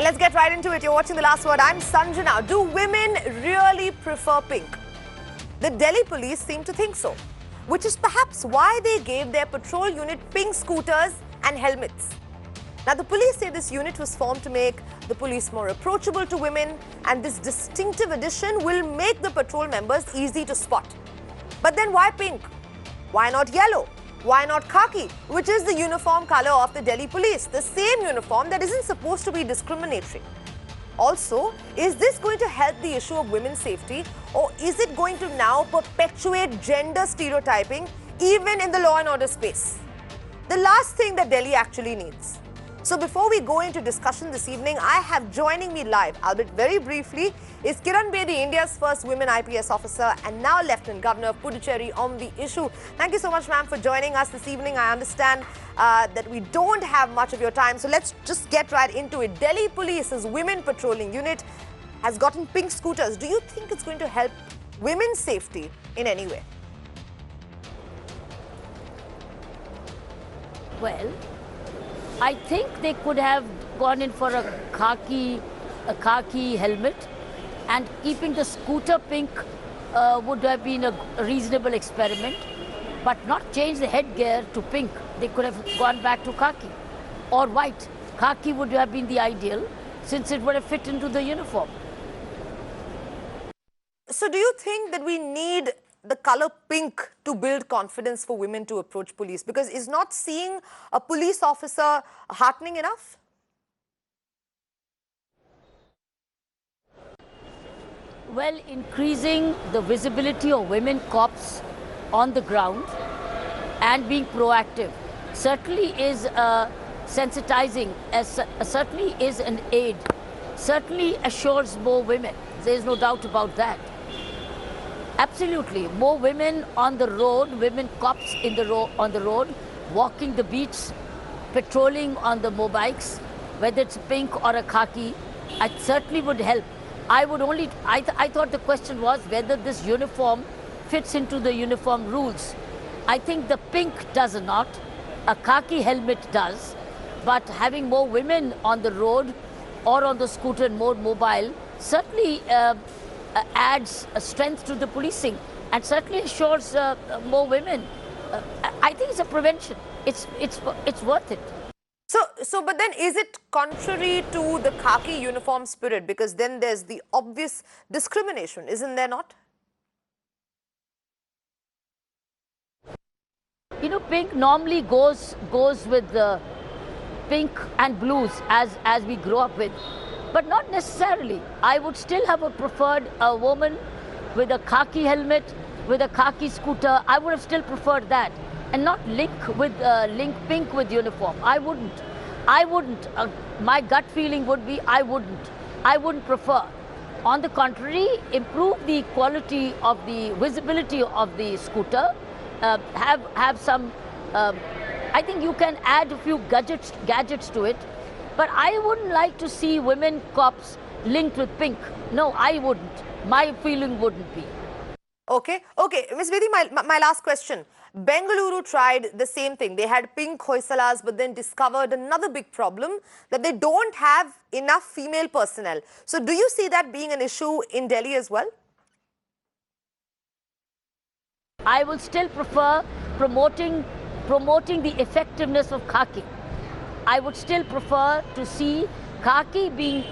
Let's get right into it. You're watching The Last Word. I'm Sanjana. Do women really prefer pink? The Delhi police seem to think so, which is perhaps why they gave their patrol unit pink scooters and helmets. Now, the police say this unit was formed to make the police more approachable to women, and this distinctive addition will make the patrol members easy to spot. But then why pink? Why not yellow? Why not khaki, which is the uniform color of the Delhi police, the same uniform that isn't supposed to be discriminatory? Also, is this going to help the issue of women's safety, or is it going to now perpetuate gender stereotyping even in the law and order space? The last thing that Delhi actually needs. So before we go into discussion this evening, I have joining me live, albeit very briefly, is Kiran Bedi, India's first women IPS officer and now Lieutenant Governor of Puducherry on the issue. Thank you so much, ma'am, for joining us this evening. I understand that we don't have much of your time, so let's just get right into it. Delhi Police's women patrolling unit has gotten pink scooters. Do you think it's going to help women's safety in any way? Well, I think they could have gone in for a khaki helmet, and keeping the scooter pink would have been a reasonable experiment, but not change the headgear to pink. They could have gone back to khaki or white. Khaki would have been the ideal, since it would have fit into the uniform. So do you think that we need the color pink to build confidence for women to approach police? Because is not seeing a police officer heartening enough? Well, increasing the visibility of women cops on the ground and being proactive certainly is sensitizing, certainly is an aid, certainly assures more women. There is no doubt about that. Absolutely, more women on the road, women cops on the road, walking the beats, patrolling on the motorbikes, whether it's pink or a khaki, it certainly would help. I thought the question was whether this uniform fits into the uniform rules. I think the pink does not, a khaki helmet does, but having more women on the road or on the scooter and more mobile certainly adds strength to the policing and certainly assures more women. I think it's a prevention. It's worth it. So, but then is it contrary to the khaki uniform spirit? Because then there's the obvious discrimination, isn't there not? You know, pink normally goes with the pink and blues as we grow up with. But not necessarily. I would still have preferred a woman with a khaki helmet, with a khaki scooter. I would have still preferred that, and not link pink with uniform. I wouldn't. My gut feeling would be I wouldn't prefer. On the contrary, improve the quality of the visibility of the scooter. Have some. I think you can add a few gadgets to it. But I wouldn't like to see women cops linked with pink. No, I wouldn't. My feeling wouldn't be. Okay. Ms. Bedi, my last question. Bengaluru tried the same thing. They had pink hoysalas, but then discovered another big problem, that they don't have enough female personnel. So do you see that being an issue in Delhi as well? I will still prefer promoting the effectiveness of khaki. I would still prefer to see khaki being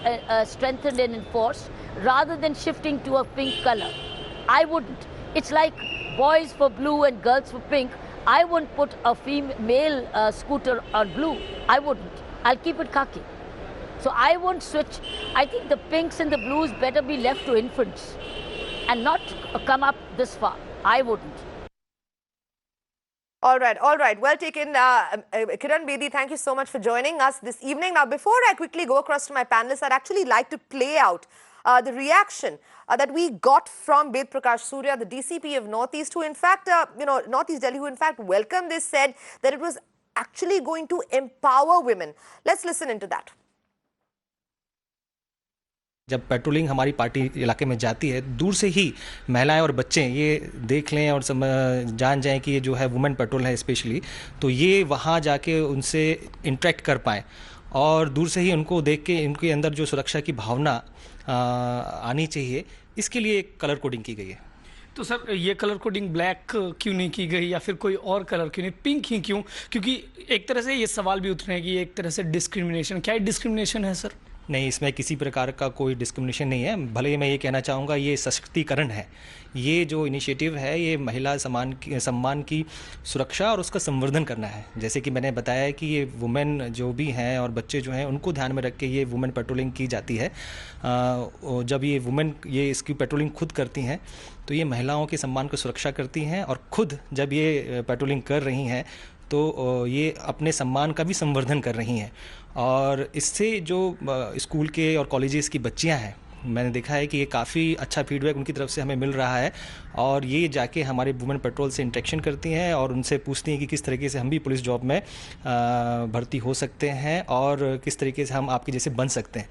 strengthened and enforced rather than shifting to a pink color. I wouldn't. It's like boys for blue and girls for pink. I wouldn't put a male scooter on blue. I wouldn't. I'll keep it khaki. So I won't switch. I think the pinks and the blues better be left to infants and not come up this far. I wouldn't. All right. Well taken. Kiran Bedi, thank you so much for joining us this evening. Now, before I quickly go across to my panelists, I'd actually like to play out the reaction that we got from Ved Prakash Surya, the DCP of Northeast, who in fact, Northeast Delhi, who in fact welcomed this, said that it was actually going to empower women. Let's listen into that. जब patrolling हमारी party इलाके में जाती है, दूर से ही महिलाएं और बच्चे ये देख लें और जान जाएं कि ये जो है वुमेन पेट्रोल है स्पेशली, तो ये वहाँ जाके उनसे इंटरेक्ट कर पाएँ और दूर से ही उनको देख के इनके अंदर जो सुरक्षा की भावना आनी चाहिए, इसके लिए एक कलर कोडिंग की गई है। तो सर, ये कलर कोडिंग ब्लैक क्यों नहीं की गई या फिर कोई और कलर क्यों नहीं, पिंक ही क्यों? क्योंकि एक तरह से ये सवाल भी उठ रहे हैं कि एक तरह से डिस्क्रिमिनेशन, क्या डिस्क्रिमिनेशन है सर? नहीं, इसमें किसी प्रकार का कोई डिस्क्रिमिनेशन नहीं है। भले ही मैं ये कहना चाहूँगा, ये सशक्तिकरण है। ये जो इनिशिएटिव है, ये महिला सम्मान की सुरक्षा और उसका संवर्धन करना है। जैसे कि मैंने बताया है कि ये वुमेन जो भी हैं और बच्चे जो हैं, उनको ध्यान में रख के ये वुमेन पेट्रोलिंग की जाती है। जब ये वुमेन ये इसकी पेट्रोलिंग खुद करती हैं, तो ये महिलाओं के सम्मान को सुरक्षा करती हैं, और खुद जब ये पेट्रोलिंग कर रही हैं तो ये अपने सम्मान का भी संवर्धन कर रही हैं। और इससे जो स्कूल के और कॉलेजेस की बच्चियां हैं, मैंने देखा है कि ये काफ़ी अच्छा फीडबैक उनकी तरफ से हमें मिल रहा है, और ये जाके हमारे वुमेन पेट्रोल से इंटरेक्शन करती हैं और उनसे पूछती हैं कि किस तरीके से हम भी पुलिस जॉब में भर्ती हो सकते हैं और किस तरीके से हम आपके जैसे बन सकते हैं।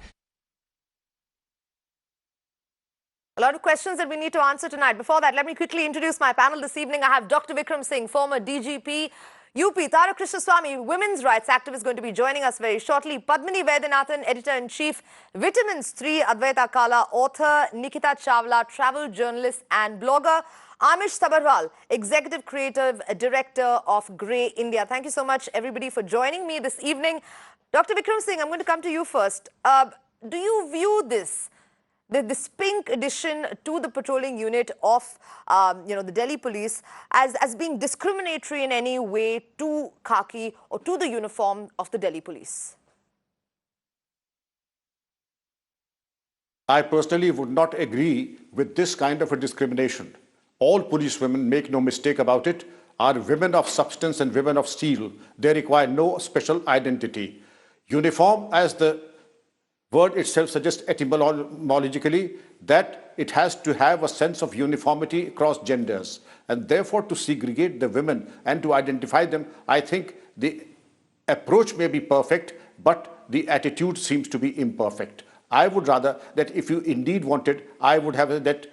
A lot of questions that we need to answer tonight. Before that, let me quickly introduce my panel this evening. I have Dr. Vikram Singh, former DGP, UP, Tara Krishnaswamy, women's rights activist, going to be joining us very shortly. Padmini Vaidyanathan, editor-in-chief, Vitamins 3, Advaita Kala, author, Nikita Chawla, travel journalist and blogger, Amish Sabarwal, executive creative director of Grey India. Thank you so much, everybody, for joining me this evening. Dr. Vikram Singh, I'm going to come to you first. Do you view this pink addition to the patrolling unit of, the Delhi police as being discriminatory in any way to khaki or to the uniform of the Delhi police? I personally would not agree with this kind of a discrimination. All police women, make no mistake about it, are women of substance and women of steel. They require no special identity. Uniform, as the word itself suggests etymologically, that it has to have a sense of uniformity across genders, and therefore to segregate the women and to identify them, I think the approach may be perfect, but the attitude seems to be imperfect. I would rather that if you indeed wanted, I would have that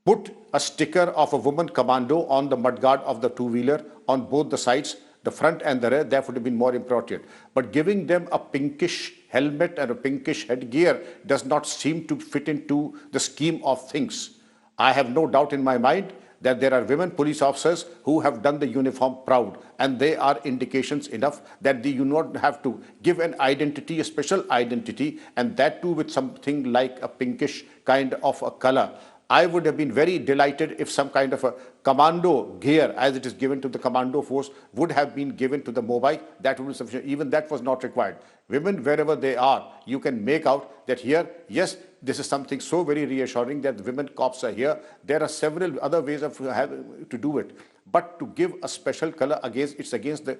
put a sticker of a woman commando on the mudguard of the two-wheeler on both the sides, the front and the rear. That would have been more appropriate. But giving them a pinkish helmet and a pinkish headgear does not seem to fit into the scheme of things. I have no doubt in my mind that there are women police officers who have done the uniform proud, and they are indications enough that you not have to give an identity, a special identity, and that too with something like a pinkish kind of a color. I would have been very delighted if some kind of a commando gear, as it is given to the commando force, would have been given to the mobile. That would be sufficient. Even that was not required. Women, wherever they are, you can make out that here, yes, this is something so very reassuring that the women cops are here. There are several other ways of to do it. But to give a special color it's against the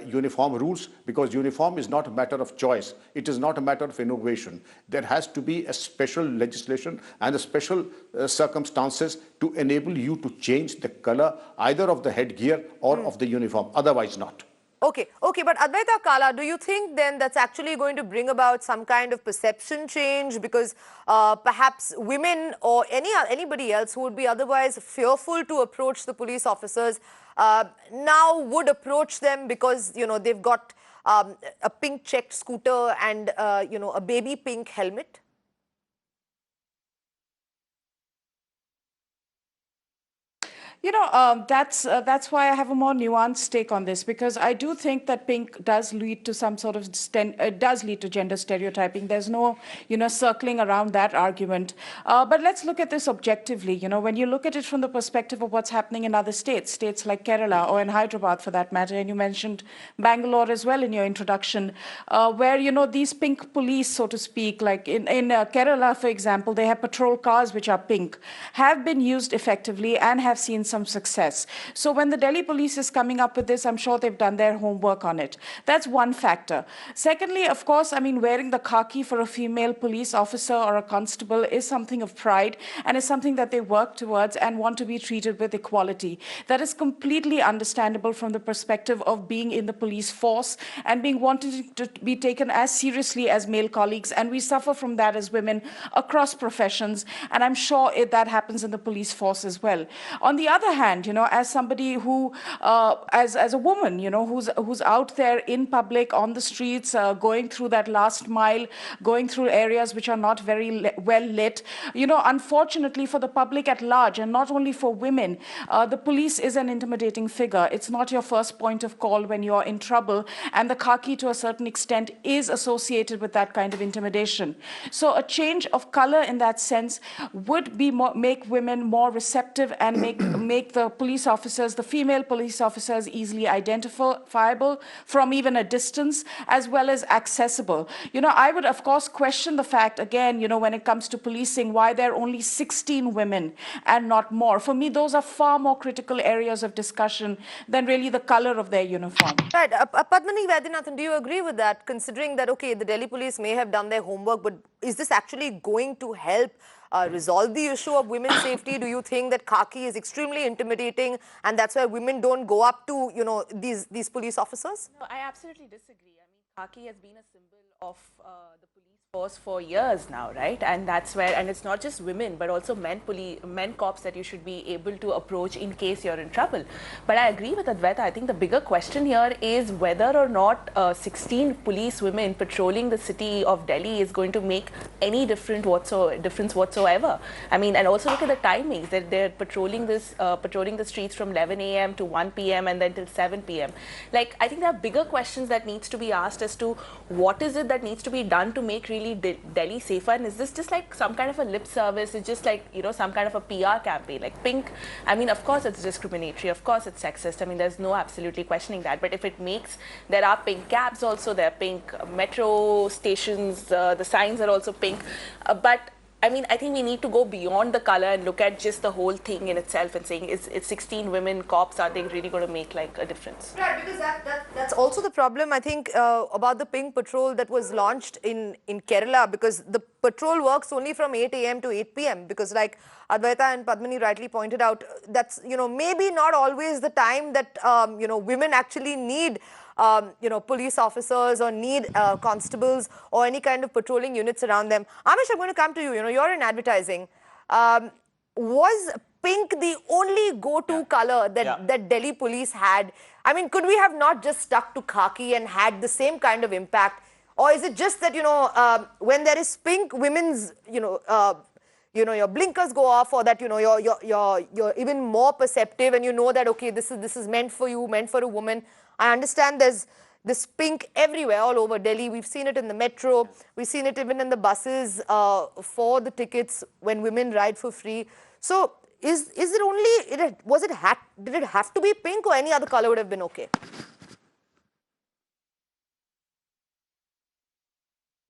uniform rules, because uniform is not a matter of choice. It is not a matter of innovation. There has to be a special legislation and a special circumstances to enable you to change the color either of the headgear or of the uniform. Otherwise not. Okay, but Advaita Kala, do you think then that's actually going to bring about some kind of perception change? Because perhaps women or anybody else who would be otherwise fearful to approach the police officers now would approach them because, they've got a pink checked scooter and, a baby pink helmet? That's why I have a more nuanced take on this, because I do think that pink does lead to some sort of does lead to gender stereotyping. There's no, circling around that argument. But let's look at this objectively. When you look at it from the perspective of what's happening in other states like Kerala or in Hyderabad for that matter, and you mentioned Bangalore as well in your introduction, where, these pink police, so to speak, like in Kerala, for example, they have patrol cars which are pink, have been used effectively and have seen some success. So when the Delhi police is coming up with this, I'm sure they've done their homework on it. That's one factor. Secondly, of course, wearing the khaki for a female police officer or a constable is something of pride and is something that they work towards and want to be treated with equality. That is completely understandable from the perspective of being in the police force and being wanted to be taken as seriously as male colleagues. And we suffer from that as women across professions. And I'm sure that happens in the police force as well. On the other hand, as somebody who, as a woman, who's out there in public on the streets, going through that last mile, going through areas which are not very well lit, unfortunately for the public at large, and not only for women, the police is an intimidating figure. It's not your first point of call when you're in trouble, and the khaki to a certain extent is associated with that kind of intimidation. So a change of color in that sense would be make women more receptive and make the police officers, the female police officers, easily identifiable from even a distance, as well as accessible. I would of course question the fact again, when it comes to policing, why there are only 16 women and not more. For me, those are far more critical areas of discussion than really the color of their uniform. Right. Padmini Vaidyanathan, do you agree with that, considering that, okay, the Delhi police may have done their homework, but is this actually going to help resolve the issue of women's safety? Do you think that khaki is extremely intimidating and that's why women don't go up to, these police officers? No, I absolutely disagree. I mean, khaki has been a symbol of the police force for years now, right? And that's where, and it's not just women, but also men cops that you should be able to approach in case you're in trouble. But I agree with Advaita. I think the bigger question here is whether or not 16 police women patrolling the city of Delhi is going to make any difference whatsoever. I mean, and also look at the timings that they're patrolling the streets from 11 a.m. to 1 p.m. and then till 7 p.m. Like, I think there are bigger questions that needs to be asked as to what is it that needs to be done to make really Delhi safer, and is this just like some kind of a lip service? It's just like, some kind of a PR campaign, like pink. I mean, of course it's discriminatory, of course it's sexist. I mean, there's no absolutely questioning that. But if it makes, there are pink cabs also, there are pink metro stations, the signs are also pink. But I mean, I think we need to go beyond the color and look at just the whole thing in itself and saying, is 16 women cops, are they really going to make like a difference? Right, because that's also the problem, I think, about the pink patrol that was launched in Kerala, because the patrol works only from 8 a.m. to 8 p.m. because, like Advaita and Padmini rightly pointed out, that's, maybe not always the time that, women actually need police officers or need constables or any kind of patrolling units around them. Amish, I'm going to come to you. You're in advertising. Was pink the only go-to color that Delhi police had? I mean, could we have not just stuck to khaki and had the same kind of impact? Or is it just that, when there is pink, women's, your blinkers go off, or that, you're even more perceptive and you know that, okay, this is meant for you, meant for a woman. I understand there's this pink everywhere, all over Delhi. We've seen it in the metro. We've seen it even in the buses for the tickets when women ride for free. So is it only, did it have to be pink, or any other color would have been okay?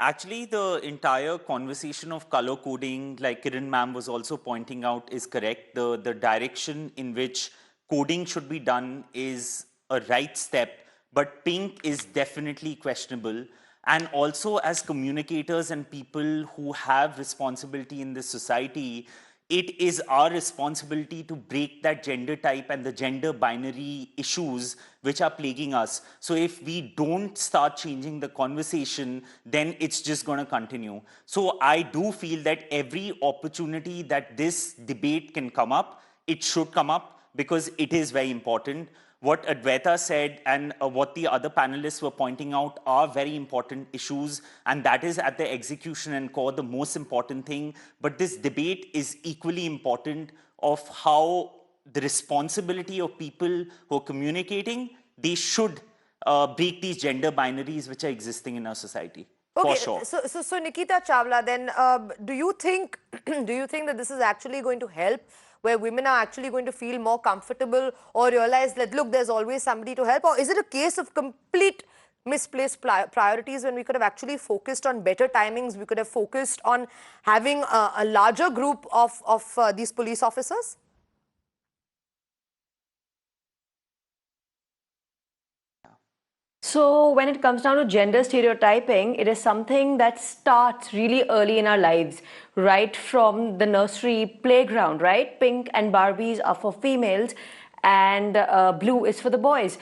Actually, the entire conversation of color coding, like Kiran ma'am was also pointing out, is correct. The direction in which coding should be done is a right step, but pink is definitely questionable. And also, as communicators and people who have responsibility in this society, it is our responsibility to break that gender type and the gender binary issues which are plaguing us. So if we don't start changing the conversation, then it's just going to continue. So I do feel that every opportunity that this debate can come up, it should come up, because it is very important. What Advaita said and what the other panelists were pointing out are very important issues, and that is at the execution and core the most important thing. But this debate is equally important of how the responsibility of people who are communicating, they should break these gender binaries which are existing in our society. Okay, for sure. So Nikita Chawla, then do you think that this is actually going to help, where women are actually going to feel more comfortable or realize that, look, there's always somebody to help? Or is it a case of complete misplaced priorities, when we could have actually focused on better timings? We could have focused on having a larger group of these police officers? So when it comes down to gender stereotyping, it is something that starts really early in our lives, right from the nursery playground, right? Pink and Barbies are for females and blue is for the boys.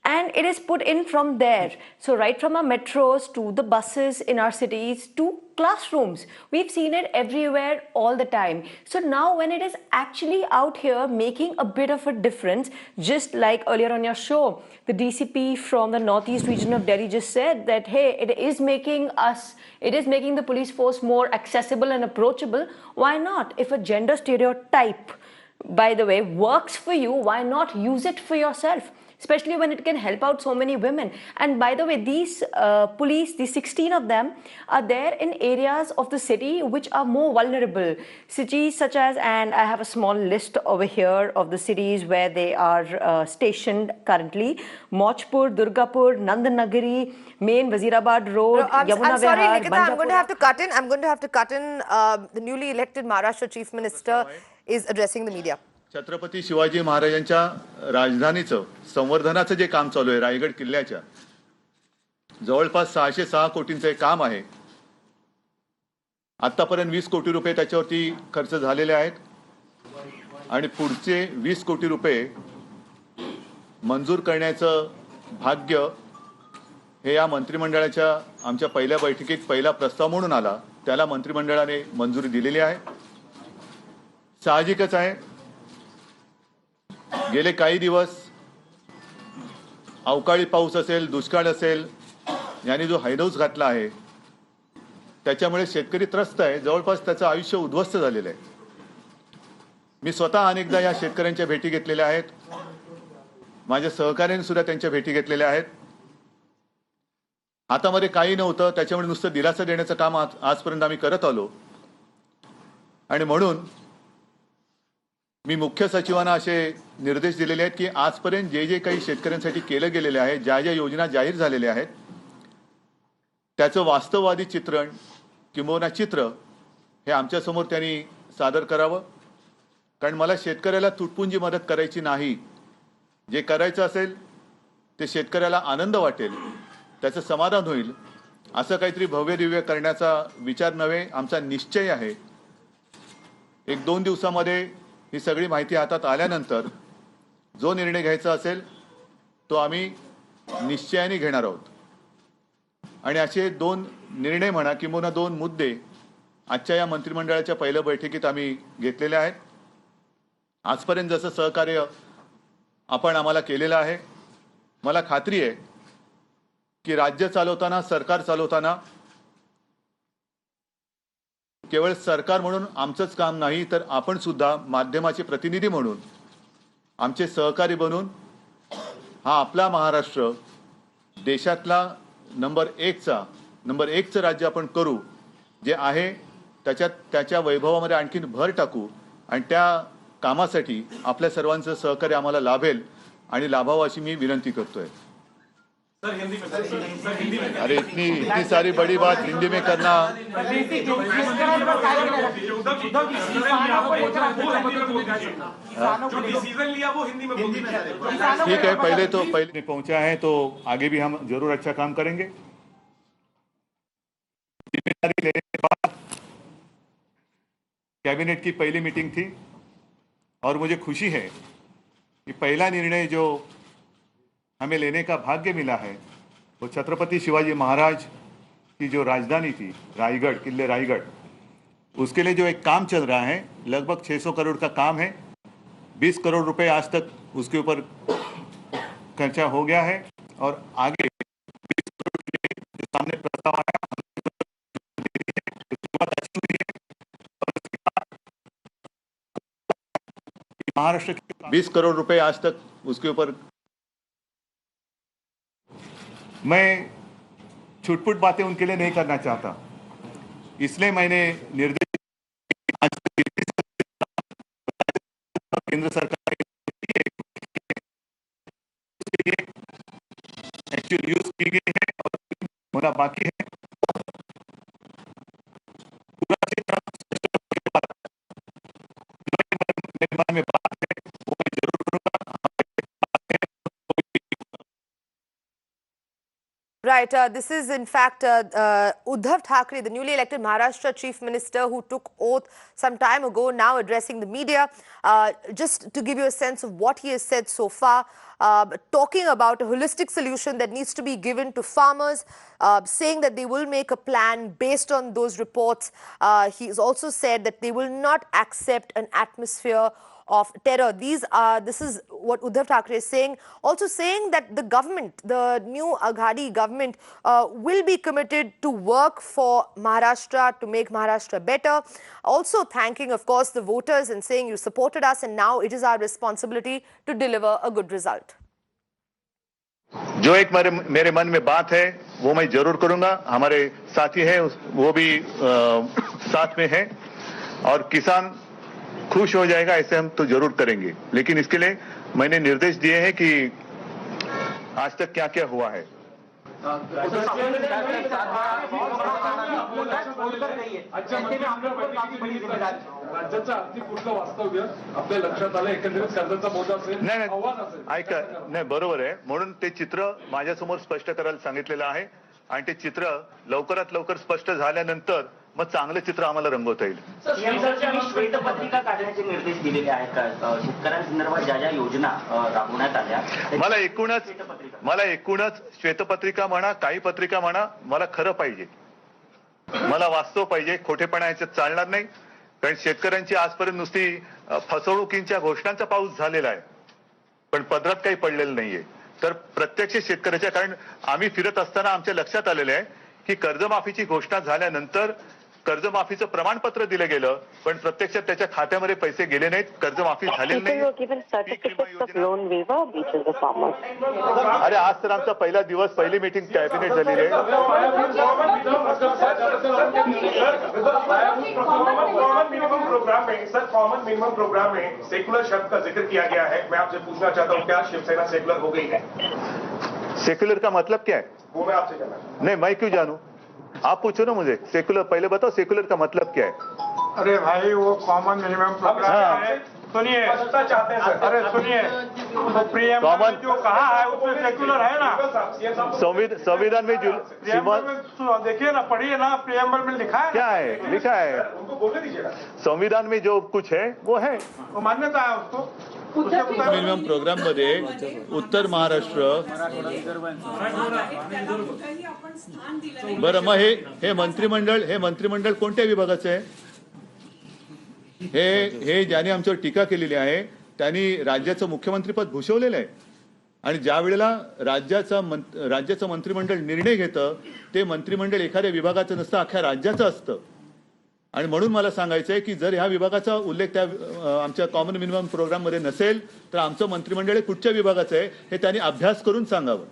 and it is put in from there. So right from our metros to the buses in our cities to classrooms, we've seen it everywhere all the time. So now when it is actually out here making a bit of a difference, just like earlier on your show, the DCP from the Northeast region of Delhi just said that, hey, it is making the police force more accessible and approachable. Why not? If a gender stereotype, by the way, works for you, why not use it for yourself? Especially when it can help out so many women. And by the way, these police, these 16 of them, are there in areas of the city which are more vulnerable. Cities such as, and I have a small list over here of the cities where they are stationed currently: Mochpur, Durgapur, Nandanagari, Main Wazirabad Road, Yamuna I'm sorry, Vihar, Nikita, I'm going to have to cut in. I'm going to have to cut in. The newly elected Maharashtra Chief Minister is addressing the media. Chhatrapati Shivaji महाराजांच्या राजधानीचं संवर्धनाचं जे काम चालू आहे रायगड किल्ल्याच्या जवळपास 606 कोटींचं काम आहे. आतापर्यंत 20 कोटी रुपये त्याच्यावरती खर्च झालेले आहेत आणि पुढचे 20 कोटी रुपये मंजूर करण्याचं भाग्य हे या मंत्रिमंडळाच्या आमच्या पहिल्या बैठकीत पहिला प्रस्ताव म्हणून आला. त्याला मंत्रिमंडळाने मंजुरी दिलेली आहे. साहजिकच आहे, गेले काही दिवस अवकाळी पाऊस असेल, दुष्काळ असेल, यांनी जो हैदौस घातला आहे त्याच्यामुळे शेतकरी त्रस्त आहे. जवळपास त्याचं आयुष्य उद्ध्वस्त झालेलं आहे. मी स्वतः अनेकदा या शेतकऱ्यांच्या भेटी घेतलेल्या आहेत. माझ्या सहकार्याने सुद्धा त्यांच्या भेटी घेतलेल्या आहेत. हातामध्ये काही नव्हतं, त्याच्यामुळे नुसतं दिलासा देण्याचं काम आजपर्यंत आम्ही करत आलो. आणि म्हणून मी मुख्य सचिवांना असे निर्देश दिलेले आहेत की आजपर्यंत जे जे काही शेतकऱ्यांसाठी केलं गेलेले आहे, ज्या ज्या योजना जाहीर झालेल्या आहेत, त्याचं वास्तववादी चित्रण किंबहुना चित्र हे आमच्यासमोर त्यांनी सादर करावं. कारण मला शेतकऱ्याला तुटपुंजी मदत करायची नाही. जे करायचं असेल ते शेतकऱ्याला आनंद वाटेल, त्याचं समाधान होईल, असं काहीतरी भव्य दिव्य करण्याचा विचार नव्हे, आमचा निश्चय आहे. 1-2 दिवसामध्ये ही सगळी माहिती हातात आल्यानंतर जो निर्णय घ्यायचा असेल तो आम्ही निश्चयाने घेणार आहोत. आणि असे 2 निर्णय म्हणा किंवा 2 मुद्दे आजच्या या मंत्रिमंडळाच्या पहिल्या बैठकीत आम्ही घेतलेले आहेत. आजपर्यंत जसं सहकार्य आपण आम्हाला केलेलं आहे, मला खात्री आहे की राज्य चालवताना, सरकार चालवताना केवळ सरकार म्हणून आमचंच काम नाही, तर आपण सुद्धा माध्यमाचे प्रतिनिधी म्हणून, आमचे सहकारी बनून हा आपला महाराष्ट्र देशातला नंबर 1चं राज्य आपण करू. जे आहे त्याच्या वैभवामध्ये आणखीन भर टाकू आणि त्या कामासाठी आपल्या सर्वांचं सहकार्य आम्हाला लाभेल आणि लाभावं अशी मी विनंती करतोय. अरे इतनी सारी बड़ी बात हिंदी में करना. ठीक है, पहले पहुंचा है तो आगे भी हम जरूर अच्छा काम करेंगे. जिम्मेदारी लेने के बाद कैबिनेट की पहली मीटिंग थी और मुझे खुशी है कि पहला निर्णय जो हमें लेने का भाग्य मिला है वो छत्रपति शिवाजी महाराज की जो राजधानी थी रायगढ़, किले रायगढ़, उसके लिए जो एक काम चल रहा है, लगभग 600 करोड़ का काम है. 20 करोड़ रुपए आज तक उसके ऊपर खर्चा हो गया है और आगे 20 करोड़ के लिए जो सामने प्रस्ताव आया महाराष्ट्र 20 करोड़ रुपए आज तक उसके ऊपर. मैं छुटपुट बातें उनके लिए नहीं करना चाहता, इसलिए मैंने निर्देश केंद्र सरकार एक्चुअल यूज की गई है और होना बाकी है. में बात है वो मैं जरूर करूंगा. Right. Right. This is in fact Uddhav Thackeray, the newly elected Maharashtra Chief Minister, who took oath some time ago, now addressing the media. Just to give you a sense of what he has said so far, talking about a holistic solution that needs to be given to farmers, saying that they will make a plan based on those reports. He has also said that they will not accept an atmosphere of terror. This is what Uddhav Thackeray is saying. Also saying that the government, the new Aghadi government, will be committed to work for Maharashtra, to make Maharashtra better. Also thanking, of course, the voters and saying you supported us and now it is our responsibility to deliver a good result. जो एक मेरे मन में बात है वो मैं जरूर करूंगा. हमारे साथी हैं वो भी साथ में हैं और किसान खुश हो जाएगा ऐसे हम तो जरूर करेंगे. लेकिन इसके लिए मैंने निर्देश दिए हैं कि आज तक क्या क्या हुआ है. ऐका नाही बरोबर आहे म्हणून ते चित्र माझ्यासमोर स्पष्ट करायला सांगितलेलं आहे आणि ते चित्र लवकरात लवकर स्पष्ट झाल्यानंतर मग चांगलं चित्र आम्हाला रंगवता येईल. श्वेतपत्रिका काढण्याचे निर्देश दिलेले आहेत का शेतकऱ्यांसंदर्भात ज्या ज्या योजना राबवण्यात आल्या. मला एकूणच श्वेतपत्रिका म्हणा काही पत्रिका म्हणा मला खरं पाहिजे, मला वास्तव पाहिजे. खोटेपणा याच्यात चालणार नाही कारण शेतकऱ्यांची आजपर्यंत नुसती फसवणुकींच्या घोषणांचा पाऊस झालेला आहे पण पदरात काही पडलेलं नाहीये. तर प्रत्यक्ष शेतकऱ्याच्या कारण आम्ही फिरत असताना आमच्या लक्षात आलेलं आहे की कर्जमाफीची घोषणा झाल्यानंतर कर्जमाफीचं प्रमाणपत्र दिलं गेलं पण प्रत्यक्षात त्याच्या खात्यामध्ये पैसे गेले नाहीत, कर्जमाफी झालेली नाही. अरे आज तर आमचा पहिला दिवस, पहिली मीटिंग कॅबिनेट झालेली आहे. सर कॉमन मिनिमम प्रोग्राम में सेकुलर शब्द का जिक्र किया गया है. मैं आपसे पूछना चाहता हूँ क्या शिवसेना सेकुलर हो गई है? सेकुलर का मतलब क्या है वो मैं आपसे जानना. नहीं मैं क्यों जानूं, आप पूछो ना मुझे. सेकुलर पहले बताओ सेकुलर का मतलब क्या है. अरे भाई वो कॉमन मिनिमम प्रोग्राम है. सुनिए चाहते हैं सर. अरे सुनिए कॉमन जो कहा है उसमें सेकुलर है ना. संविधान में देखिए ना, पढ़िए ना, प्रियम्बल में लिखा है. क्या है लिखा है? उनको बोलने दीजिएगा. संविधान में जो कुछ है वो है, वो मान्यता है उसको. मिनिमम प्रोग्राम मध्ये उत्तर महाराष्ट्र. बरं मग हे मंत्रिमंडळ कोणत्या विभागाचं आहे? हे ज्यांनी आमच्यावर टीका केलेली आहे त्यांनी राज्याचं मुख्यमंत्रीपद भूषवलेलं आहे आणि ज्या वेळेला राज्याचं मंत्रिमंडळ निर्णय घेतं ते मंत्रिमंडळ एखाद्या विभागाचं नसतं, अख्ख्या राज्याचं असतं. आणि म्हणून मला सांगायचं आहे की जर ह्या विभागाचा उल्लेख त्या आमच्या कॉमन मिनिमम प्रोग्राम मध्ये नसेल तर आमचं मंत्रिमंडळ कुठच्या विभागाचं आहे हे त्यांनी अभ्यास करून सांगावं.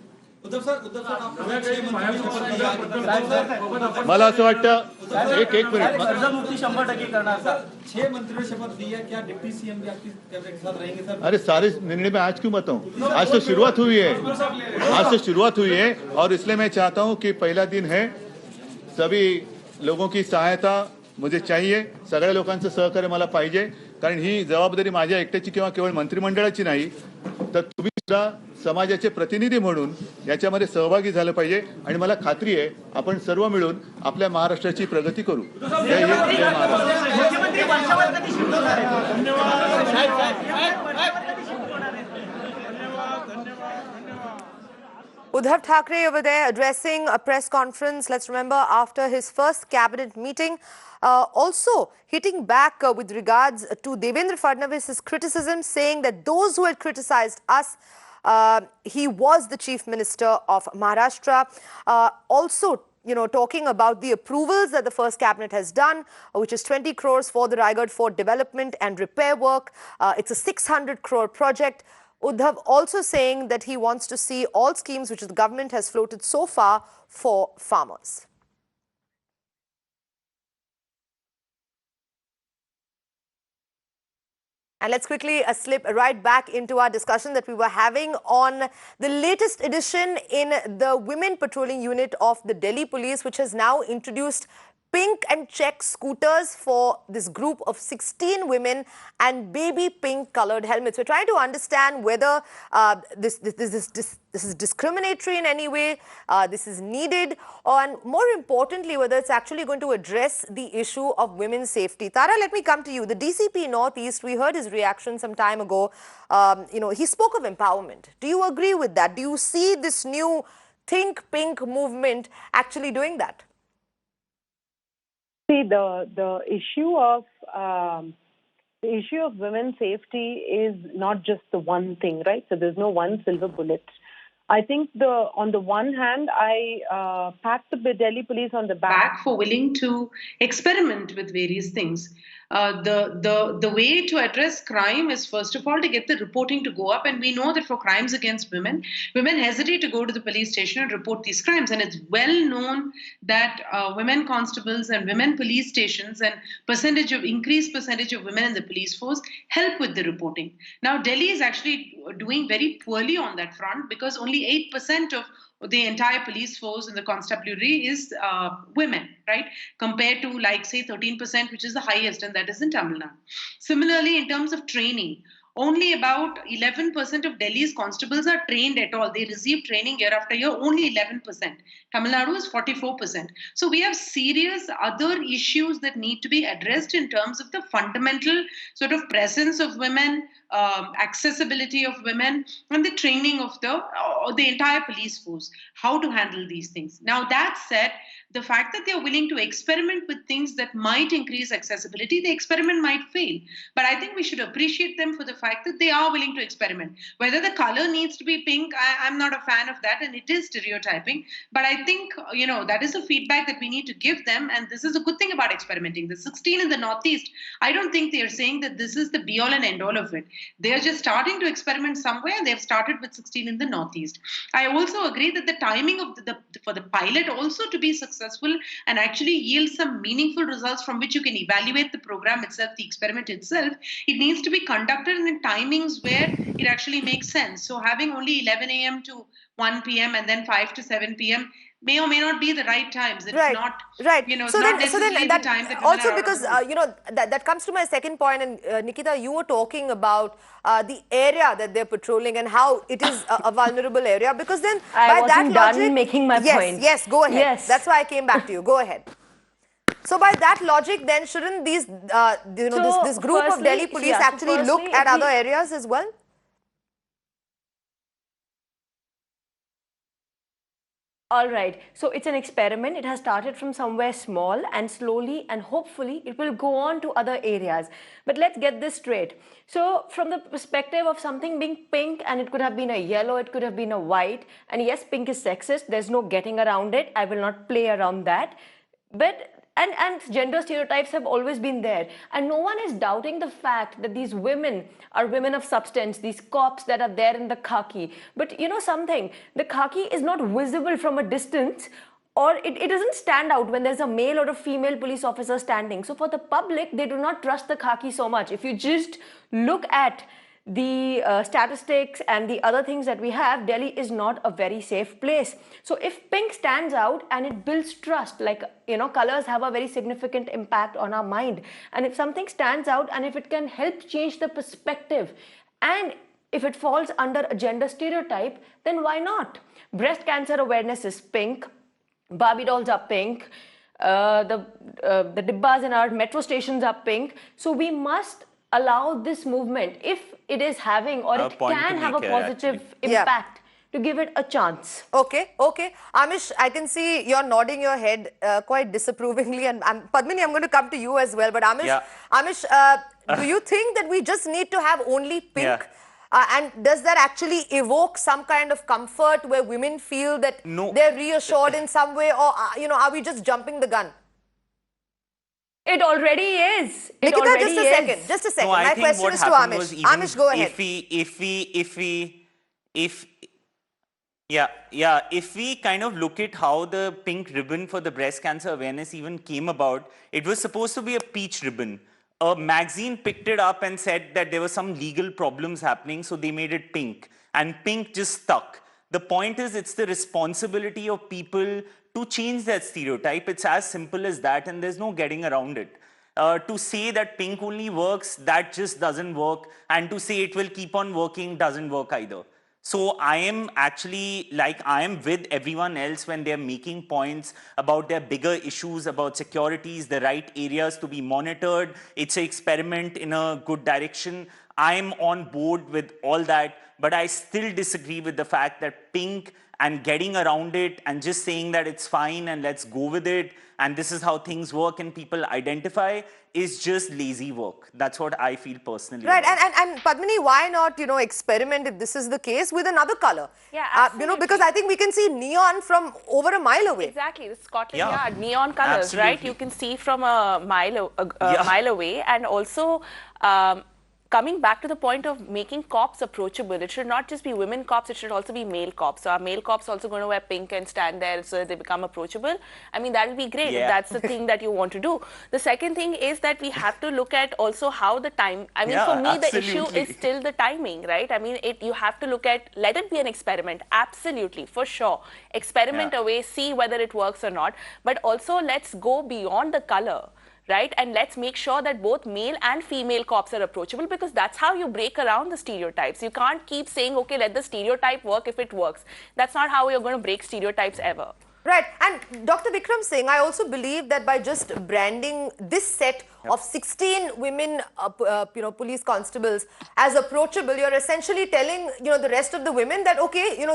मला असं वाटतं एक मिनिट. कर्जमुक्ती 100% करणार सर. 6 मंत्रियों ने शपथ ली है, क्या डिप्टी सीएम भी आपकी कैबिनेट के साथ रहेंगे सर? अरे सारे निर्णय में आज क्यों बताऊं, आज तो शुरुआत हुई है और इसलिए मैं चाहता हूं कि पहला दिन है, सभी लोगों की सहायता मुझे चाहिए, सगळ्या लोकांचं सहकार्य मला पाहिजे कारण ही जबाबदारी माझ्या एकट्याची किंवा केवळ मंत्रिमंडळाची नाही तर तुम्ही सुद्धा समाजाचे प्रतिनिधी म्हणून याच्यामध्ये सहभागी झालं पाहिजे आणि मला खात्री आहे आपण सर्व मिळून आपल्या महाराष्ट्राची प्रगती करू. जय हिंद, जय Uddhav Thackeray over there addressing a press conference, let's remember, after his first cabinet meeting. Also hitting back with regards to Devendra Fadnavis's criticism, saying that those who had criticized us, he was the chief minister of Maharashtra. Also, talking about the approvals that the first cabinet has done, which is 20 crores for the Raigad Fort development and repair work. It's a 600 crore project. Uddhav also saying that he wants to see all schemes which the government has floated so far for farmers. And let's quickly slip right back into our discussion that we were having on the latest addition in the Women Patrolling Unit of the Delhi Police, which has now introduced pink and check scooters for this group of 16 women and baby pink colored helmets. We're trying to understand whether this is discriminatory in any way, this is needed, and more importantly, whether it's actually going to address the issue of women's safety. Tara, let me come to you. The DCP Northeast, we heard his reaction some time ago. He spoke of empowerment. Do you agree with that? Do you see this new Think Pink movement actually doing that? See, the issue of women's safety is not just the one thing, right? So there's no one silver bullet. I think on the one hand, I pat the Delhi police on the back for willing to experiment with various things. The way to address crime is, first of all, to get the reporting to go up. And we know that for crimes against women, women hesitate to go to the police station and report these crimes. And it's well known that women constables and women police stations and increased percentage of women in the police force help with the reporting. Now, Delhi is actually doing very poorly on that front because only 8% of the entire police force in the constabulary is women, right? Compared to, like, say, 13%, which is the highest, and that is in Tamil Nadu. Similarly, in terms of training, only about 11% of Delhi's constables are trained at all. They receive training year after year, only 11%. Tamil Nadu is 44%. So we have serious other issues that need to be addressed in terms of the fundamental sort of presence of women, accessibility of women, and the training of the entire police force, how to handle these things. Now, that said, the fact that they are willing to experiment with things that might increase accessibility, the experiment might fail. But I think we should appreciate them for the fact that they are willing to experiment. Whether the color needs to be pink, I'm not a fan of that, and it is stereotyping. But I think, that is a feedback that we need to give them, and this is a good thing about experimenting. The 16 in the Northeast, I don't think they are saying that this is the be-all and end-all of it. They are just starting to experiment somewhere, and they've started with 16 in the Northeast. I also agree that the timing of for the pilot also to be successful and actually yield some meaningful results from which you can evaluate the program itself, the experiment itself, it needs to be conducted in timings where it actually makes sense. So having only 11 a.m. to 1 p.m. and then 5 to 7 p.m. may or may not be the right times. It's not, it's not necessarily the time that also because, that comes to my second point, and Nikita, you were talking about the area that they're patrolling and how it is a vulnerable area, because then I wasn't that done making my point. Yes, go ahead. Yes. That's why I came back to you. Go ahead. So by that logic, then shouldn't these, this group of Delhi police actually look at other areas as well? All right, so it's an experiment. It has started from somewhere small, and slowly and hopefully it will go on to other areas. But let's get this straight. So from the perspective of something being pink, and it could have been a yellow, it could have been a white, and yes, pink is sexist. There's no getting around it. I will not play around that. But and gender stereotypes have always been there, and no one is doubting the fact that these women are women of substance, these cops that are there in the khaki. But you know something, the khaki is not visible from a distance, or it doesn't stand out when there's a male or a female police officer standing. So for the public, they do not trust the khaki so much. If you just look at the statistics and the other things that we have, Delhi is not a very safe place. So if pink stands out and it builds trust, like, colors have a very significant impact on our mind. And if something stands out and if it can help change the perspective, and if it falls under a gender stereotype, then why not? Breast cancer awareness is pink. Barbie dolls are pink. The dibbas in our metro stations are pink. So we must allow this movement, if it is having, or it can have a positive impact, to give it a chance. Okay. Amish, I can see you're nodding your head quite disapprovingly, and Padmini, I'm going to come to you as well. But Amish, do you think that we just need to have only pink? And does that actually evoke some kind of comfort where women feel that they're reassured in some way, or are we just jumping the gun? It already is. Nikita, just a second. No, my question is to Amish. Amish, go ahead. If we kind of look at how the pink ribbon for the breast cancer awareness even came about, it was supposed to be a peach ribbon. A magazine picked it up and said that there were some legal problems happening, so they made it pink. And pink just stuck. The point is, it's the responsibility of people to change that stereotype. It's as simple as that, and there's no getting around it. To say that pink only works, that just doesn't work. And to say it will keep on working doesn't work either. So I am actually, like, I am with everyone else when they're making points about their bigger issues, about securities, the right areas to be monitored. It's an experiment in a good direction. I'm on board with all that, but I still disagree with the fact that pink and getting around it and just saying that it's fine and let's go with it and this is how things work and people identify is just lazy work. That's what I feel personally. Right, and Padmini, why not, experiment if this is the case with another color? Yeah, absolutely. Because I think we can see neon from over a mile away. Exactly, the Scotland Yard, neon colors, right? You can see from a mile away, and also coming back to the point of making cops approachable, it should not just be women cops, it should also be male cops. So are male cops also going to wear pink and stand there so that they become approachable? I mean, that will be great if that's the thing that you want to do. The second thing is that we have to look at also how the time, I mean, for me, the issue is still the timing, right? I mean, you have to look at, let it be an experiment, absolutely, for sure. Experiment away, see whether it works or not. But also, let's go beyond the color. Right? And let's make sure that both male and female cops are approachable, because that's how you break around the stereotypes. You can't keep saying, okay, let the stereotype work if it works. That's not how you're going to break stereotypes ever. Right. And Dr. Vikram Singh, I also believe that by just branding this set of 16 women, police constables as approachable, you're essentially telling, the rest of the women that, okay,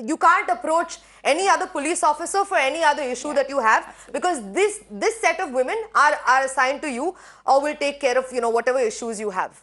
you can't approach any other police officer for any other issue that you have, because this set of women are assigned to you or will take care of, whatever issues you have.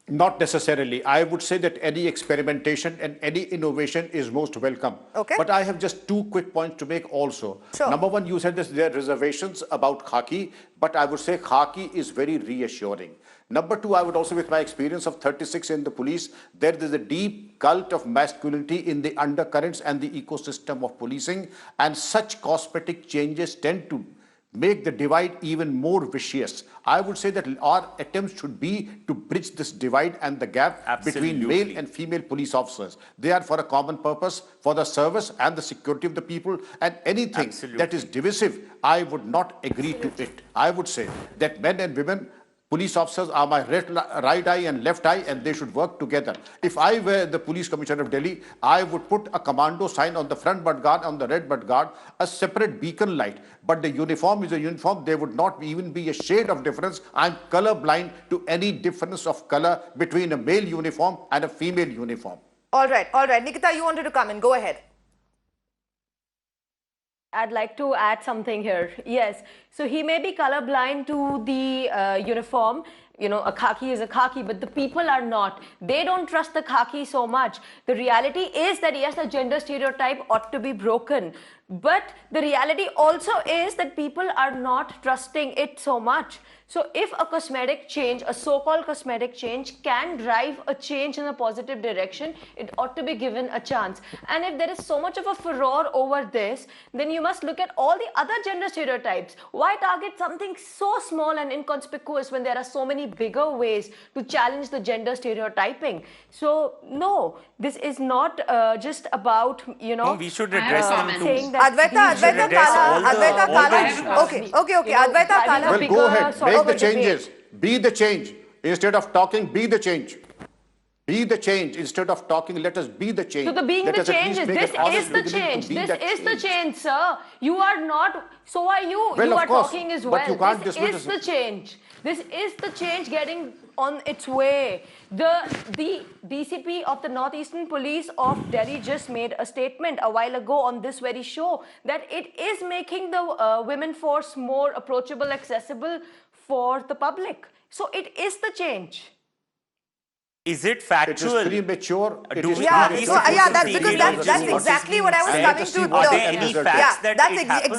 Not necessarily. I would say that any experimentation and any innovation is most welcome. Okay. But I have just 2 quick points to make also. Sure. Number one, you said that there are reservations about khaki, but I would say khaki is very reassuring. Number two, I would also, with my experience of 36 in the police, there is a deep cult of masculinity in the undercurrents and the ecosystem of policing, and such cosmetic changes tend to make the divide even more vicious. I would say that our attempts should be to bridge this divide and the gap between male and female police officers. They are for a common purpose, for the service and the security of the people, and anything that is divisive, I would not agree to it. I would say that men and women, police officers are my right eye and left eye, and they should work together. If I were the police commissioner of Delhi, I would put a commando sign on the front butt guard, on the red butt guard, a separate beacon light. But the uniform is a uniform. There would not even be a shade of difference. I'm color blind to any difference of color between a male uniform and a female uniform. All right. Nikita, you wanted to come in. Go ahead. I'd like to add something here. Yes, so he may be colorblind to the uniform. A khaki is a khaki, but the people are not. They don't trust the khaki so much. The reality is that, yes, the gender stereotype ought to be broken. But the reality also is that people are not trusting it so much. So if a cosmetic change, a so-called cosmetic change, can drive a change in a positive direction, it ought to be given a chance. And if there is so much of a furor over this, then you must look at all the other gender stereotypes. Why target something so small and inconspicuous when there are so many bigger ways to challenge the gender stereotyping? So no, this is not just about, No, we should address them saying too. that Advaita Kala. Okay. Advaita Kala. Well, go ahead. Make the changes. Be the change. Instead of talking, be the change. Be the change. Instead of talking, let us be the change. So the being the change is, this is the change. This is the change, sir. You are not, so are you. Well, you of are course, talking as but well. you can't This dismiss is the change. This is the change getting on its way. The DCP of the Northeastern Police of Delhi just made a statement a while ago on this very show that it is making the women force more approachable, accessible for the public. So it is the change. Is it factual? It is premature. That's because that's exactly what I was coming to. Are there any facts that it happens?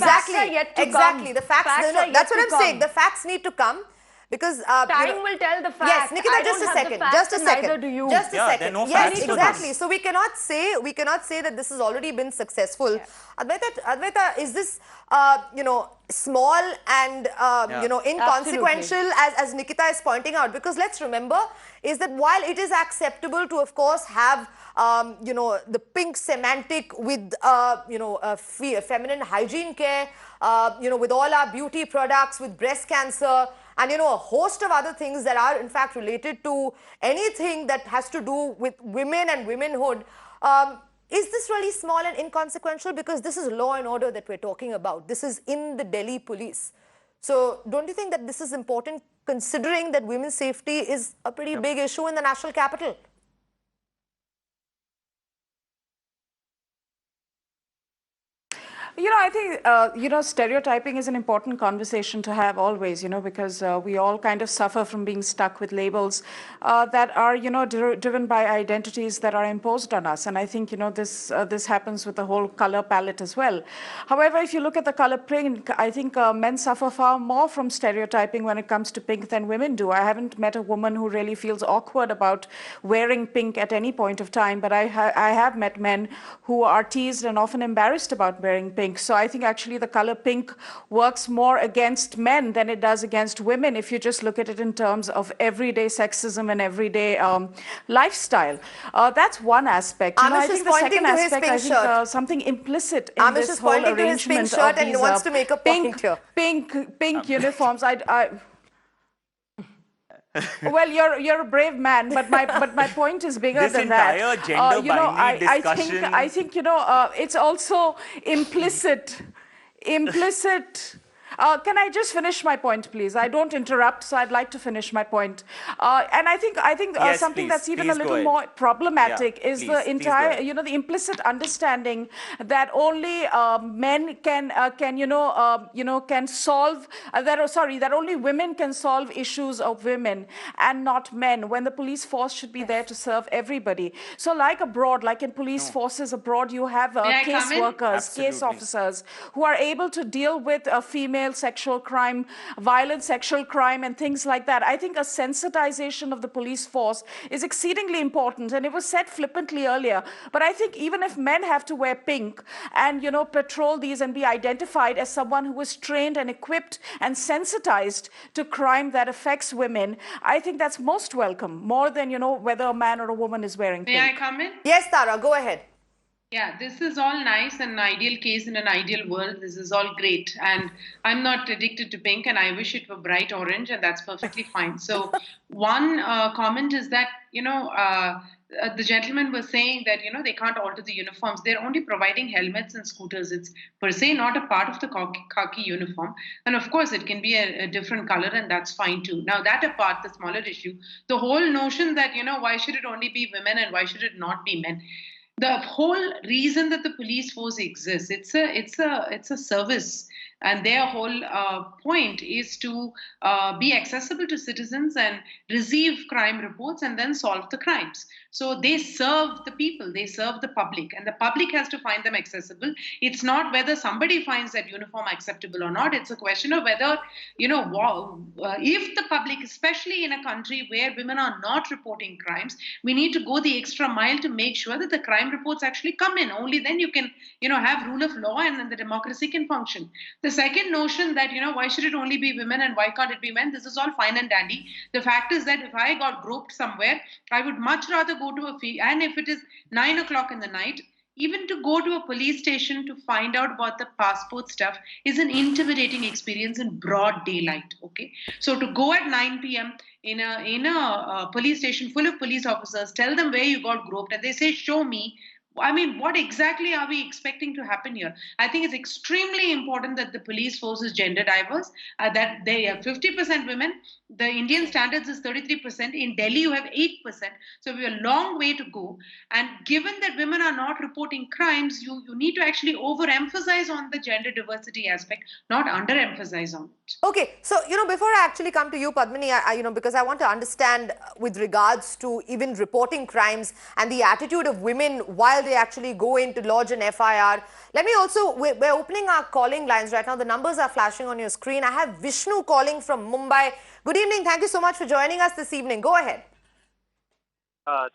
Exactly. The facts. That's what I'm saying. The facts need to come. Because time will tell the fact. Yes, Nikita, just a second. Just a second. Neither do you. Just a second. No Yes, exactly. So we cannot say that this has already been successful. Yeah. Advaita, is this small and inconsequential as Nikita is pointing out? Because let's remember is that while it is acceptable to of course have the pink semantic with feminine hygiene care, with all our beauty products, with breast cancer, and a host of other things that are in fact related to anything that has to do with women and womanhood. Is this really small and inconsequential? Because this is law and order that we're talking about. This is in the Delhi police. So don't you think that this is important, considering that women's safety is a pretty big issue in the national capital? I think, stereotyping is an important conversation to have always, because we all kind of suffer from being stuck with labels that are, driven by identities that are imposed on us. And I think, this happens with the whole color palette as well. However, if you look at the color pink, I think men suffer far more from stereotyping when it comes to pink than women do. I haven't met a woman who really feels awkward about wearing pink at any point of time, but I have met men who are teased and often embarrassed about wearing pink. So I think actually the color pink works more against men than it does against women if you just look at it in terms of everyday sexism and everyday lifestyle. That's one aspect. I think the second aspect, I think something implicit in this whole arrangement of these and wants to make a point here. Pink uniforms. Well, you're a brave man, but my point is bigger than that. This entire gender binary discussion. I think it's also implicit. Can I just finish my point, please? I don't interrupt, so I'd like to finish my point. And I think yes, something please, that's even a little more problematic is the entire, the implicit understanding that only men can solve that only women can solve issues of women and not men, when the police force should be there to serve everybody. So like abroad, like in police forces abroad, you have case workers, case officers who are able to deal with female sexual crime, violent sexual crime, and things like that. I think a sensitization of the police force is exceedingly important, and it was said flippantly earlier. But I think even if men have to wear pink and patrol these and be identified as someone who is trained and equipped and sensitized to crime that affects women, I think that's most welcome, more than whether a man or a woman is wearing pink. May I come in? Yes, Tara, go ahead. Yeah, this is all nice and an ideal case in an ideal world. This is all great. And I'm not addicted to pink, and I wish it were bright orange, and that's perfectly fine. So one comment is that, the gentleman was saying that, they can't alter the uniforms. They're only providing helmets and scooters. It's per se not a part of the khaki uniform. And of course, it can be a different color, and that's fine too. Now, that apart, the smaller issue, the whole notion that, why should it only be women and why should it not be men? The whole reason that the police force exists, it's a service, and their whole point is to be accessible to citizens and receive crime reports and then solve the crimes. So they serve the people, they serve the public, and the public has to find them accessible. It's not whether somebody finds that uniform acceptable or not. It's a question of whether, if the public, especially in a country where women are not reporting crimes, we need to go the extra mile to make sure that the crime reports actually come in. Only then you can, have rule of law, and then the democracy can function. The second notion that, why should it only be women and why can't it be men? This is all fine and dandy. The fact is that if I got groped somewhere, I would much rather go to and if it is 9 o'clock in the night, even to go to a police station to find out about the passport stuff is an intimidating experience in broad daylight. Okay, so to go at 9 p.m. in a police station full of police officers, tell them where you got groped, and they say, show me. I mean, what exactly are we expecting to happen here? I think it's extremely important that the police force is gender diverse, that they are 50% women. The Indian standards is 33%. In Delhi, you have 8%. So we have a long way to go. And given that women are not reporting crimes, you need to actually overemphasize on the gender diversity aspect, not underemphasize on it. Okay, so, before I actually come to you, Padmini, because I want to understand with regards to even reporting crimes and the attitude of women while they actually go in to lodge an FIR. Let me also, we're opening our calling lines right now. The numbers are flashing on your screen. I have Vishnu calling from Mumbai. Good evening. Thank you so much for joining us this evening. Go ahead.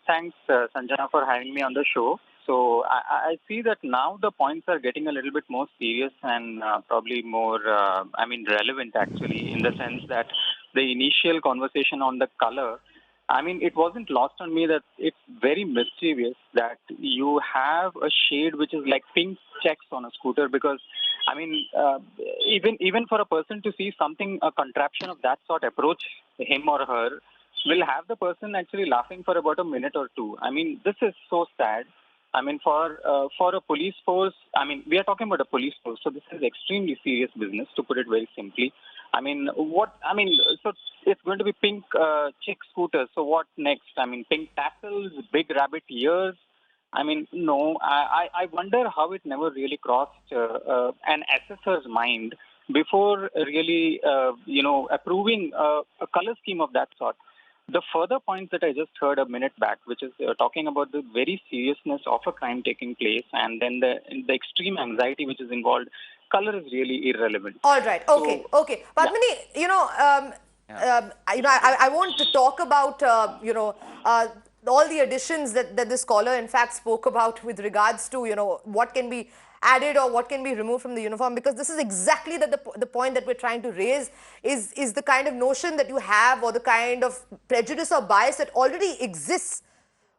Thanks, Sanjana, for having me on the show. So I see that now the points are getting a little bit more serious and probably more, relevant actually, in the sense that the initial conversation on the color, it wasn't lost on me that it's very mischievous that you have a shade which is like pink checks on a scooter, because even for a person to see something, a contraption of that sort approach him or her, will have the person actually laughing for about a minute or two. This is so sad. For a police force, we are talking about a police force, so this is extremely serious business, to put it very simply. So it's going to be pink chick scooters. So what next? Pink tassels, big rabbit ears. No. I wonder how it never really crossed an assessor's mind before really, approving a color scheme of that sort. The further points that I just heard a minute back, which is talking about the very seriousness of a crime taking place, and then the extreme anxiety which is involved, color is really irrelevant. All right. Okay. So, okay. Padmini, I want to talk about, all the additions that this caller in fact spoke about with regards to, what can be added or what can be removed from the uniform, because this is exactly the point that we're trying to raise is the kind of notion that you have, or the kind of prejudice or bias that already exists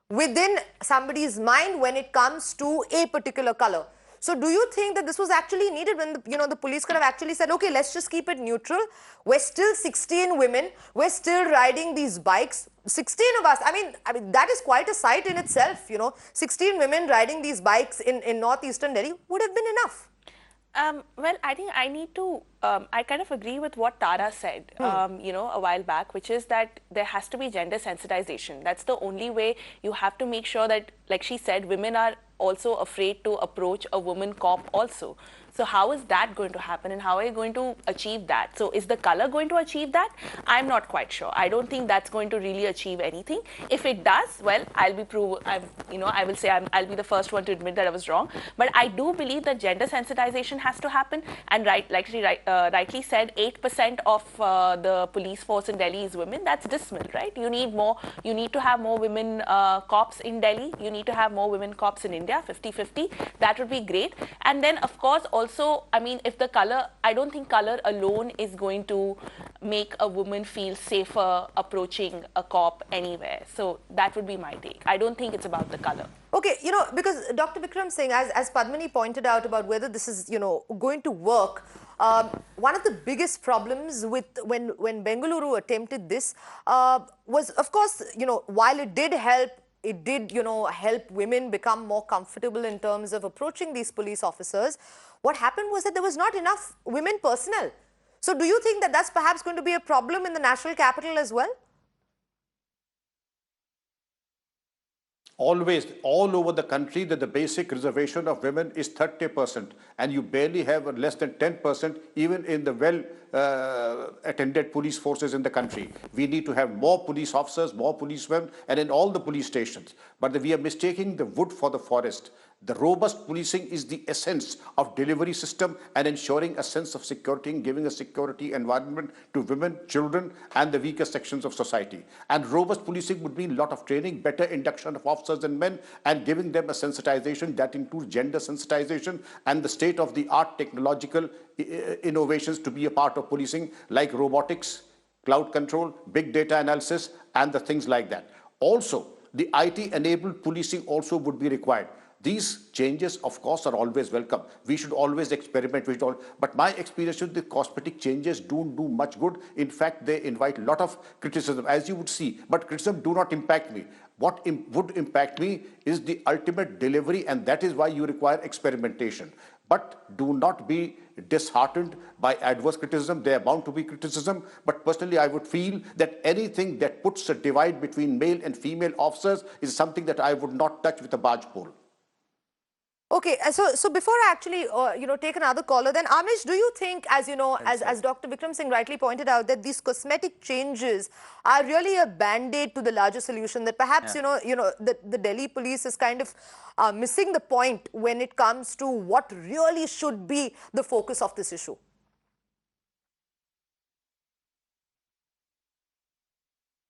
within somebody's mind when it comes to a particular color. So do you think that this was actually needed when the police could have actually said, okay, let's just keep it neutral. We're still 16 women. We're still riding these bikes. 16 of us. I mean, that is quite a sight in itself, 16 women riding these bikes in northeastern Delhi would have been enough. Well, I think I need to, I kind of agree with what Tara said, a while back, which is that there has to be gender sensitization. That's the only way. You have to make sure that, like she said, women are also afraid to approach a woman cop also. So how is that going to happen, and how are you going to achieve that? So is the color going to achieve that? I'm not quite sure. I don't think that's going to really achieve anything. If it does, well, I will say I'll be the first one to admit that I was wrong. But I do believe that gender sensitization has to happen. And like she rightly said, 8% of the police force in Delhi is women. That's dismal, right? You need more. You need to have more women cops in Delhi. You need to have more women cops in India, 50-50. That would be great. And then, of course, also, if the color, I don't think color alone is going to make a woman feel safer approaching a cop anywhere. So that would be my take. I don't think it's about the color. Okay, because Dr. Vikram Singh, as Padmini pointed out about whether this is, going to work, one of the biggest problems with when Bengaluru attempted this was, of course, while it did help, help women become more comfortable in terms of approaching these police officers. What happened was that there was not enough women personnel. So do you think that that's perhaps going to be a problem in the national capital as well? Always, all over the country, that the basic reservation of women is 30%, and you barely have less than 10% even in the well-attended police forces in the country. We need to have more police officers, more policemen, and in all the police stations. But we are mistaking the wood for the forest. The robust policing is the essence of delivery system and ensuring a sense of security and giving a security environment to women, children, and the weaker sections of society. And robust policing would mean a lot of training, better induction of officers and men, and giving them a sensitization that includes gender sensitization and the state-of-the-art technological innovations to be a part of policing, like robotics, cloud control, big data analysis, and the things like that. Also, the IT-enabled policing also would be required. These changes, of course, are always welcome. We should always experiment with all. But my experience with the cosmetic changes don't do much good. In fact, they invite a lot of criticism, as you would see. But criticism do not impact me. What would impact me is the ultimate delivery, and that is why you require experimentation. But do not be disheartened by adverse criticism. They are bound to be criticism. But personally, I would feel that anything that puts a divide between male and female officers is something that I would not touch with a barge pole. Okay, so before I actually take another caller, then Amish, do you think, as you know, as Dr. Vikram Singh rightly pointed out, that these cosmetic changes are really a band-aid to the larger solution? That perhaps the Delhi police is kind of missing the point when it comes to what really should be the focus of this issue.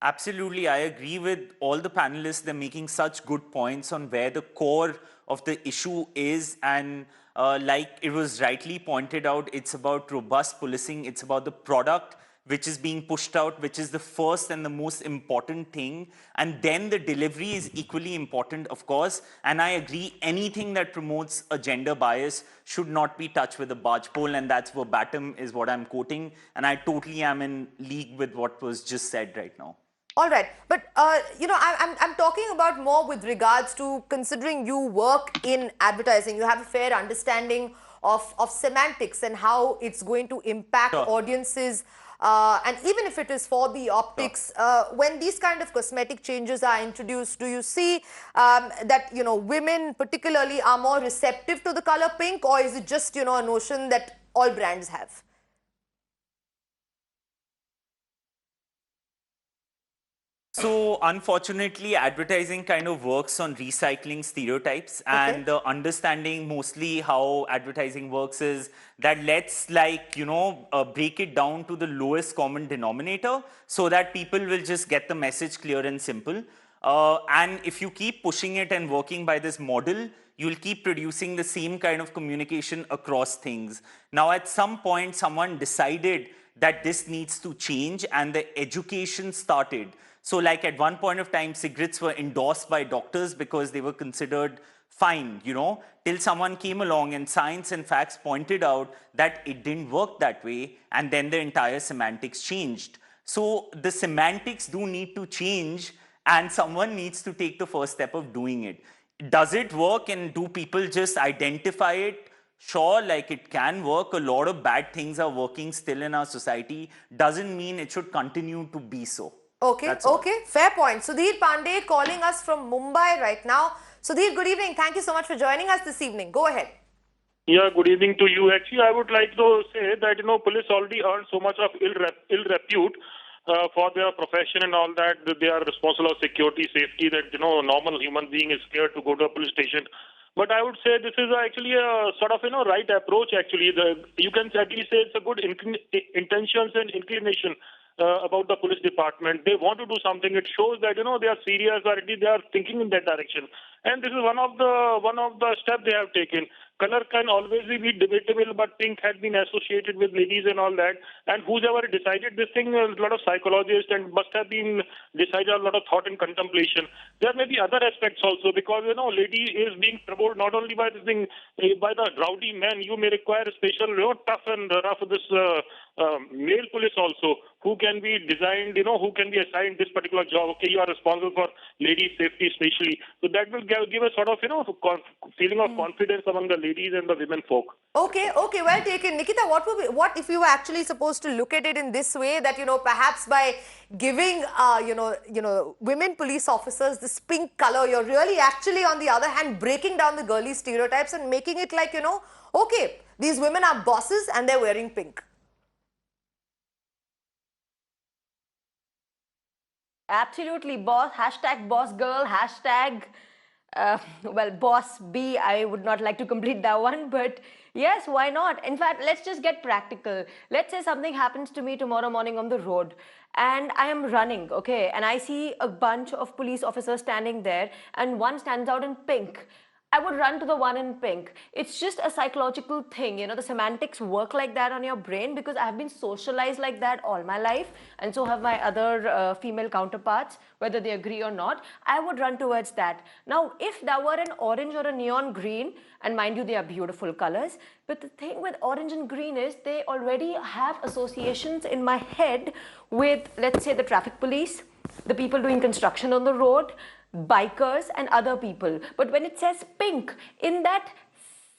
Absolutely, I agree with all the panelists. They're making such good points on where the core of the issue is. And like it was rightly pointed out, it's about robust policing. It's about the product which is being pushed out, which is the first and the most important thing. And then the delivery is equally important, of course. And I agree, anything that promotes a gender bias should not be touched with a barge pole. And that's verbatim is what I'm quoting. And I totally am in league with what was just said right now. All right, but I'm talking about more with regards to considering you work in advertising. You have a fair understanding of semantics and how it's going to impact audiences. And even if it is for the optics, when these kind of cosmetic changes are introduced, do you see that women particularly are more receptive to the color pink, or is it just a notion that all brands have? So unfortunately, advertising kind of works on recycling stereotypes, and the understanding mostly how advertising works is that let's break it down to the lowest common denominator so that people will just get the message clear and simple. And if you keep pushing it and working by this model, you'll keep producing the same kind of communication across things. Now, at some point, someone decided that this needs to change and the education started. So like at one point of time, cigarettes were endorsed by doctors because they were considered fine, till someone came along and science and facts pointed out that it didn't work that way, and then the entire semantics changed. So the semantics do need to change, and someone needs to take the first step of doing it. Does it work, and do people just identify it? Sure, like it can work. A lot of bad things are working still in our society. Doesn't mean it should continue to be so. Okay, fair point. Sudhir Pandey calling us from Mumbai right now. Sudhir, good evening. Thank you so much for joining us this evening. Go ahead. Yeah, good evening to you. Actually, I would like to say that, police already earned so much of ill repute for their profession and all that they are responsible for security, safety, that, normal human being is scared to go to a police station. But I would say this is actually a sort of, right approach, actually. You can at least say it's a good intentions and inclination about the police department. They want to do something. It shows that, they are serious, or at least they are thinking in that direction. And this is one of the steps they have taken. Color can always be debatable, but pink has been associated with ladies and all that. And whoever decided this thing, a lot of psychologists and must have been decided a lot of thought and contemplation. There may be other aspects also, because lady is being troubled not only by this thing, by the rowdy men. You may require a special, tough and rough this male police also, who can be designed, who can be assigned this particular job. Okay, you are responsible for lady safety especially. So that will give a sort of, feeling of confidence among the ladies and the women folk. Okay, well taken. Nikita, what if you were actually supposed to look at it in this way, that, perhaps by giving, women police officers this pink color, you're really actually, on the other hand, breaking down the girly stereotypes and making it like, okay, these women are bosses and they're wearing pink. Absolutely, boss, hashtag boss girl, hashtag, boss B. I would not like to complete that one, but yes, why not? In fact, let's just get practical. Let's say something happens to me tomorrow morning on the road and I am running, okay, and I see a bunch of police officers standing there and one stands out in pink. I would run to the one in pink. It's just a psychological thing, the semantics work like that on your brain because I have been socialized like that all my life, and so have my other female counterparts, whether they agree or not. I would run towards that. Now, if that were an orange or a neon green, and mind you, they are beautiful colors, but the thing with orange and green is they already have associations in my head with, let's say, the traffic police, the people doing construction on the road, bikers and other people. But when it says pink, in that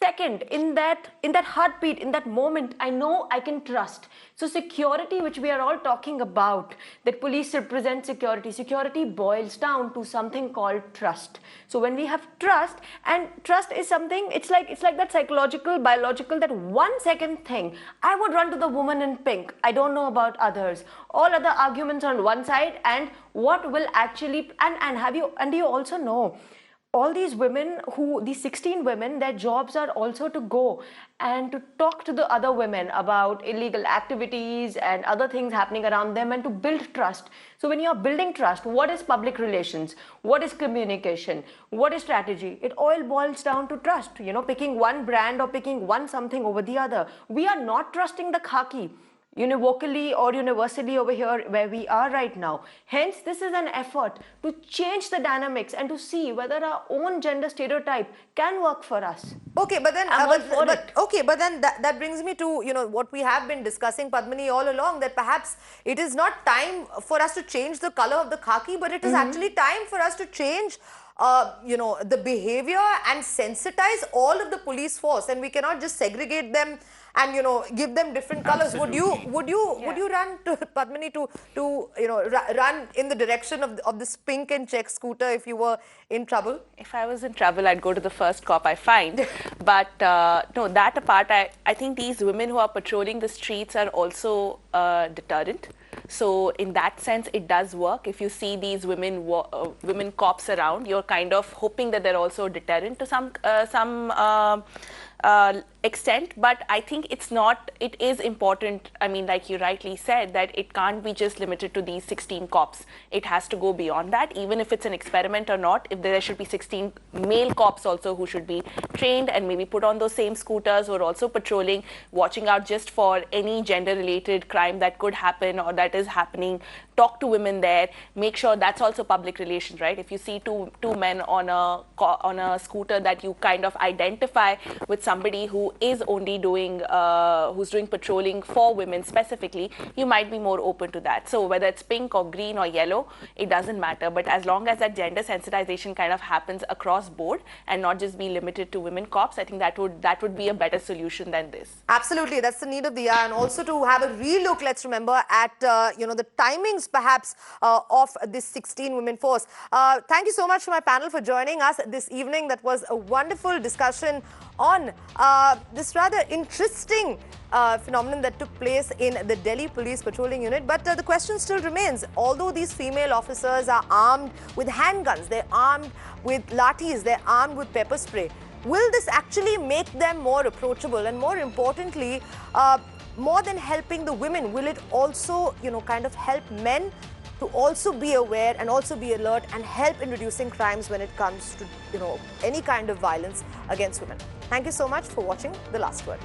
second, in that heartbeat, in that moment, I know I can trust. So security, which we are all talking about, that police represent security. Security boils down to something called trust. So when we have trust, and trust is something, it's like that psychological, biological, that 1 second thing. I would run to the woman in pink. I don't know about others. All other arguments on one side, and what will actually, and do you also know, all these women these 16 women, their jobs are also to go and to talk to the other women about illegal activities and other things happening around them, and to build trust. So when you are building trust, what is public relations? What is communication? What is strategy? It all boils down to trust. You know, picking one brand or picking one something over the other. We are not trusting the khaki univocally or universally over here where we are right now. Hence, this is an effort to change the dynamics and to see whether our own gender stereotype can work for us. Okay, but then, that brings me to, you know, what we have been discussing, Padmini, all along, that perhaps it is not time for us to change the color of the khaki, but it is actually time for us to change you know, the behavior and sensitize all of the police force, and we cannot just segregate them and, you know, give them different colors. Absolutely. Would you run to Padmini to you know, run in the direction of this pink and check scooter if you were in trouble? If I was in trouble, I'd go to the first cop I find. But no, that apart, I think these women who are patrolling the streets are also deterrent. So in that sense, it does work. If you see these women cops around, you're kind of hoping that they're also deterrent to some extent. But I think it is important. I mean, like you rightly said, that it can't be just limited to these 16 cops. It has to go beyond that. Even if it's an experiment or not, if there should be 16 male cops also who should be trained and maybe put on those same scooters, who are also patrolling, watching out just for any gender-related crime that could happen or that is happening. Talk to women there. Make sure that's also public relations, right? If you see two men on a scooter that you kind of identify with somebody who is only doing patrolling for women specifically, you might be more open to that. So whether it's pink or green or yellow, it doesn't matter. But as long as that gender sensitization kind of happens across board and not just be limited to women cops, I think that would be a better solution than this. Absolutely, that's the need of the hour, and also to have a relook. Let's remember at you know, the timings perhaps of this 16 women force. Thank you so much to my panel for joining us this evening. That was a wonderful discussion on this rather interesting phenomenon that took place in the Delhi Police Patrolling Unit. But the question still remains, although these female officers are armed with handguns, they're armed with lathis, they're armed with pepper spray, will this actually make them more approachable? And more importantly, more than helping the women, will it also, you know, kind of help men to also be aware and also be alert and help in reducing crimes when it comes to, you know, any kind of violence against women? Thank you so much for watching The Last Word.